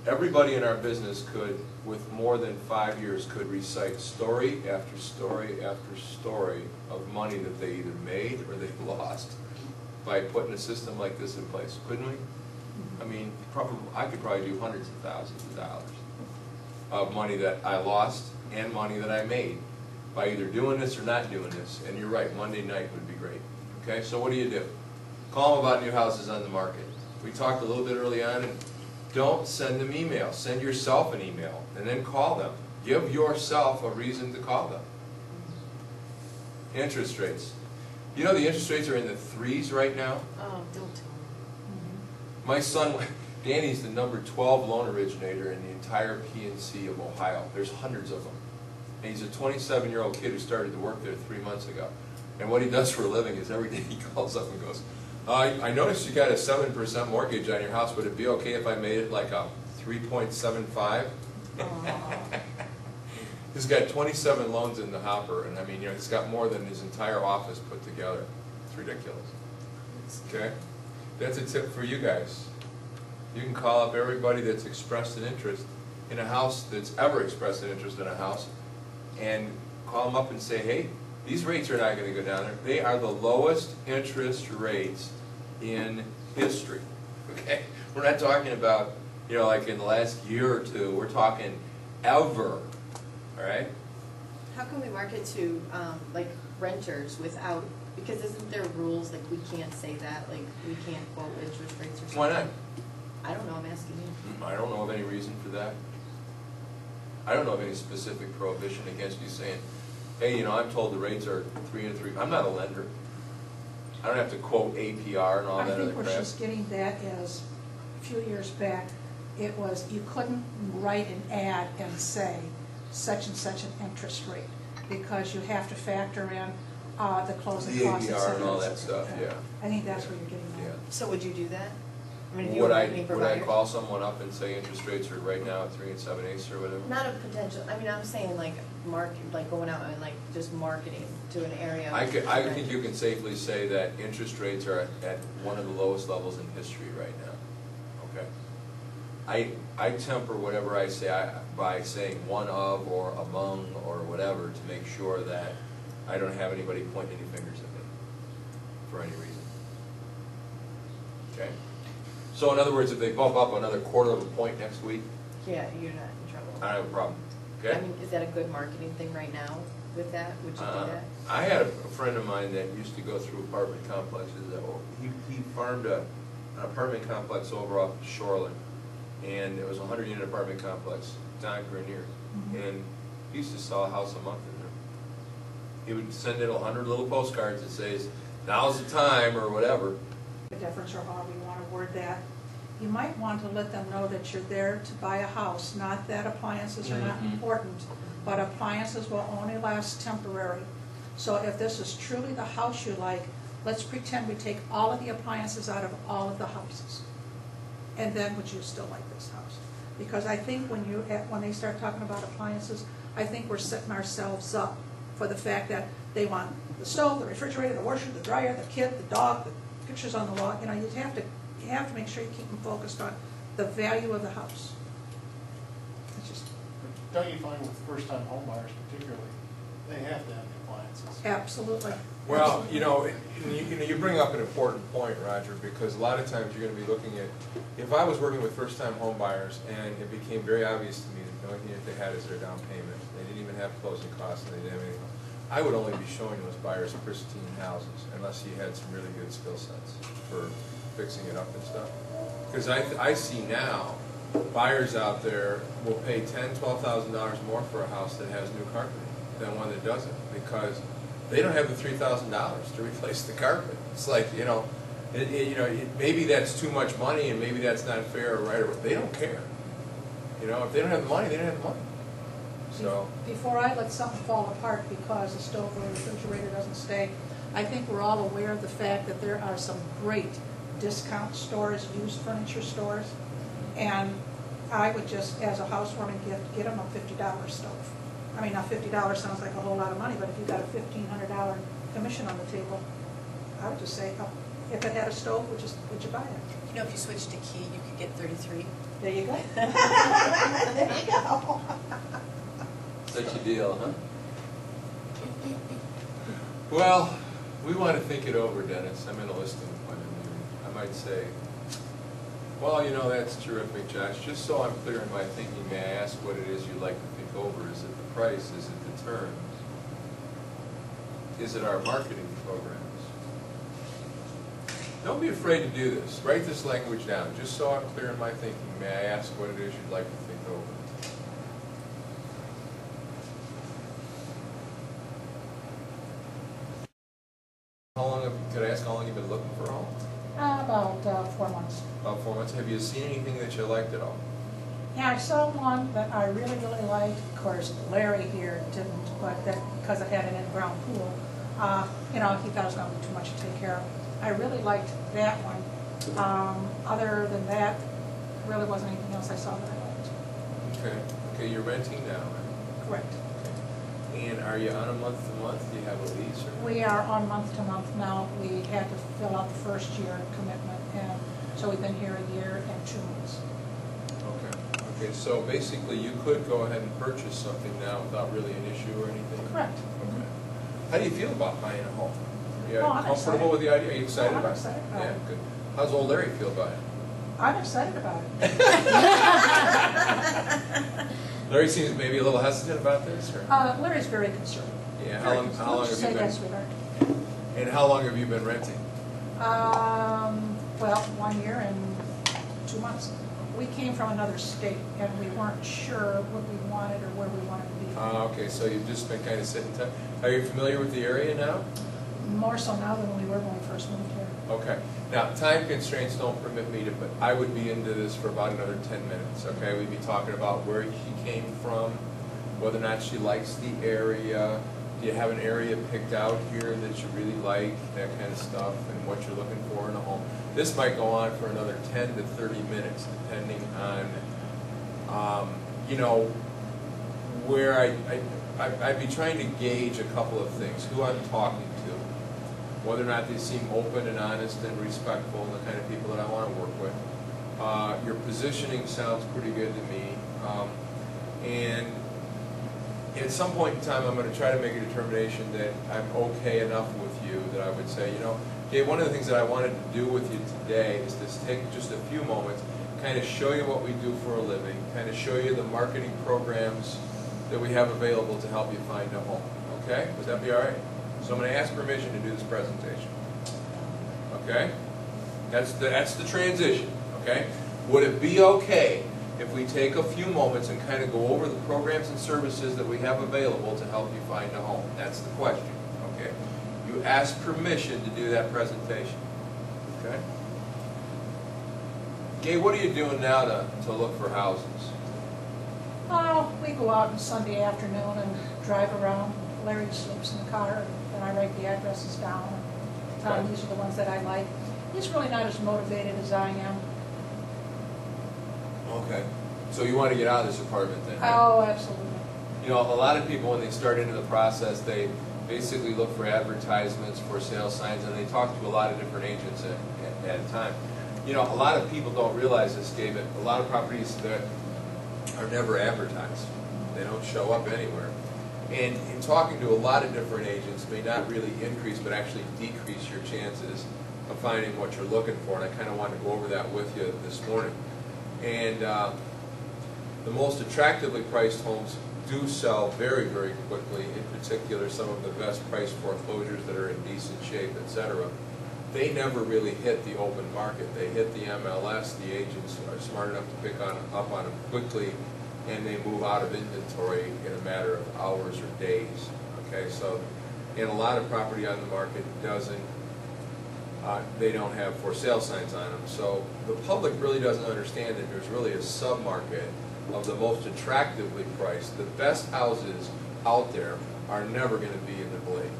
everybody in our business could, with more than 5 years, could recite story after story after story of money that they either made or they lost by putting a system like this in place, couldn't we? I mean, I could probably do hundreds of thousands of dollars of money that I lost and money that I made by either doing this or not doing this. And you're right, Monday night would be great. Okay, so what do? Call them about new houses on the market. We talked a little bit early on, and don't send them emails. Send yourself an email and then call them. Give yourself a reason to call them. Interest rates. You know the interest rates are in the 3s right now? Oh, don't tell me. My son, Danny's the number 12 loan originator in the entire PNC of Ohio. There's hundreds of them. And he's a 27-year-old kid who started to work there 3 months ago. And what he does for a living is every day he calls up and goes, I noticed you got a 7% mortgage on your house. Would it be okay if I made it like a 3.75? He's got 27 loans in the hopper, and I mean, you know, he's got more than his entire office put together. It's ridiculous. Okay? That's a tip for you guys. You can call up everybody that's expressed an interest in a house, that's ever expressed an interest in a house, and call them up and say, hey, these rates are not going to go down there. They are the lowest interest rates in history. Okay? We're not talking about, you know, like in the last year or two. We're talking ever. All right? How can we market to like renters without, because isn't there rules like we can't say that, like we can't quote interest rates or something? Why not? I don't know, I'm asking you. I don't know of any reason for that. I don't know of any specific prohibition against you saying, hey, you know, I'm told the rates are 3 and 3. I'm not a lender. I don't have to quote APR and all that other crap. I think what she's getting that is, a few years back, it was you couldn't write an ad and say such and such an interest rate because you have to factor in the closing costs. The APR and all that stuff, yeah. I think that's what you're getting at. Yeah. So would you do that? I mean, if you Would were I, marketing would I provider? call someone up and say interest rates are right now at 3 7/8 or whatever? Not a potential, I mean, I'm saying like like going out and like just marketing to an area. I think you can safely say that interest rates are at one of the lowest levels in history right now. Okay? I temper whatever I say by saying one of or among or whatever to make sure that I don't have anybody pointing any fingers at me for any reason. Okay? So in other words, if they bump up another quarter of a point next week, Yeah, you're not in trouble. I don't have a problem. Okay? I mean, is that a good marketing thing right now with that? Would you do that? I had a friend of mine that used to go through apartment complexes. He farmed an apartment complex over off Shoreland, and it was a 100-unit apartment complex, Don Grenier. And he used to sell a house a month in there. He would send in 100 little postcards that says, now's the time, or whatever. The difference, or however you want to word that. You might want to let them know that you're there to buy a house, not that appliances are not important, but appliances will only last temporary. So if this is truly the house you like, let's pretend we take all of the appliances out of all of the houses. And then would you still like this house? Because I think when they start talking about appliances, I think we're setting ourselves up for the fact that they want the stove, the refrigerator, the washer, the dryer, the kid, the dog, the pictures on the wall. You know, you have to make sure you keep them focused on the value of the house. It's just, Don't you find with first-time homebuyers particularly, they have to have the appliances? absolutely. Well, you know, you bring up an important point, Roger, because a lot of times you're going to be looking at, if I was working with first-time home buyers and it became very obvious to me that the only thing that they had is their down payment, they didn't even have closing costs, and they didn't have anything else, I would only be showing those buyers pristine houses unless you had some really good skill sets for fixing it up and stuff. Because I see now buyers out there will pay $10,000, $12,000 more for a house that has new carpeting than one that doesn't, because they don't have the $3,000 to replace the carpet. It's like, you know, maybe that's too much money and maybe that's not fair or right, or they don't care. You know, if they don't have the money, they don't have the money. So Before I let something fall apart because the stove or the refrigerator doesn't stay, I think we're all aware of the fact that there are some great discount stores, used furniture stores, and I would just, as a housewarming gift, get them a $50 stove. I mean, now $50 sounds like a whole lot of money, but if you got a $1,500 commission on the table, I would just say if it had a stove, would you buy it? You know, if you switch to Key, you could get 33. There you go. There you go. Such a deal, huh? Well, we want to think it over, Dennis. I'm in a listing appointment meeting. I might say, well, you know, that's terrific, Josh. Just so I'm clear in my thinking, may I ask what it is you'd like to think over? Is it the price? Is it the terms? Is it our marketing programs? Don't be afraid to do this. Write this language down. Just so I'm clear in my thinking, may I ask what it is you'd like to think over? How long could I ask how long you've been looking for a home? About 4 months. About 4 months. Have you seen anything that you liked at all? Yeah, I saw one that I really liked. Of course, Larry here didn't, but that because it had an in-ground pool, you know, he thought it was going to be too much to take care of. I really liked that one. Other than that, really wasn't anything else I saw that I liked. Okay. Okay, you're renting now, right? Correct. Okay. And are you on a month-to-month? Do you have a lease or? We are on month-to-month now. We had to fill out the first year commitment, and so we've been here a year and 2 months. Okay. Okay, so basically you could go ahead and purchase something now without really an issue or anything? Correct. Okay. How do you feel about buying a home? Are you Oh, I'm comfortable excited. with the idea? Are you excited Oh, I'm about it? excited about Yeah, it. good. How's old Larry feel about it? I'm excited about it. Larry seems maybe a little hesitant about this, or? Larry's very conservative. Yeah, Very how long conservative. have Let's you say been? that, sweetheart. And how long have you been renting? Well, 1 year and 2 months. We came from another state, and we weren't sure what we wanted or where we wanted to be. Okay, so you've just been kind of sitting tight. Are you familiar with the area now? More so now than we were when we first moved here. Okay. Now, time constraints don't permit me to, but I would be into this for about another 10 minutes, okay? We'd be talking about where she came from, whether or not she likes the area. Do you have an area picked out here that you really like, that kind of stuff, and what you're looking for in a home? This might go on for another 10 to 30 minutes, depending on, you know, where I'd be trying to gauge a couple of things. Who I'm talking to, whether or not they seem open and honest and respectful, and the kind of people that I want to work with. Your positioning sounds pretty good to me. And at some point in time, I'm going to try to make a determination that I'm okay enough with you that I would say, you know, Dave, one of the things that I wanted to do with you today is to take just a few moments, kind of show you what we do for a living, kind of show you the marketing programs that we have available to help you find a home. Okay? Would that be all right? So I'm going to ask permission to do this presentation. Okay? That's the transition. Okay? Would it be okay if we take a few moments and kind of go over the programs and services that we have available to help you find a home? That's the question. Okay? You ask permission to do that presentation. Okay? Gay, what are you doing now to look for houses? Oh, we go out on Sunday afternoon and drive around. Larry sleeps in the car, and I write the addresses down and tell him these are the ones that I like. He's really not as motivated as I am. Okay. So you want to get out of this apartment then, right? Oh, absolutely. You know, a lot of people, when they start into the process, they basically look for advertisements, for sale signs, and they talk to a lot of different agents at a time. You know, a lot of people don't realize this, Gabe, but a lot of properties that are never advertised. They don't show up anywhere. And in talking to a lot of different agents may not really increase, but actually decrease your chances of finding what you're looking for. And I kind of wanted to go over that with you this morning. And the most attractively priced homes do sell very, very quickly. In particular, some of the best priced foreclosures that are in decent shape, etc. They never really hit the open market. They hit the MLS. The agents are smart enough to pick up on them quickly, and they move out of inventory in a matter of hours or days. Okay, so, and a lot of property on the market doesn't, they don't have for sale signs on them. So the public really doesn't understand that there's really a sub-market of the most attractively priced. The best houses out there are never going to be in the Blade.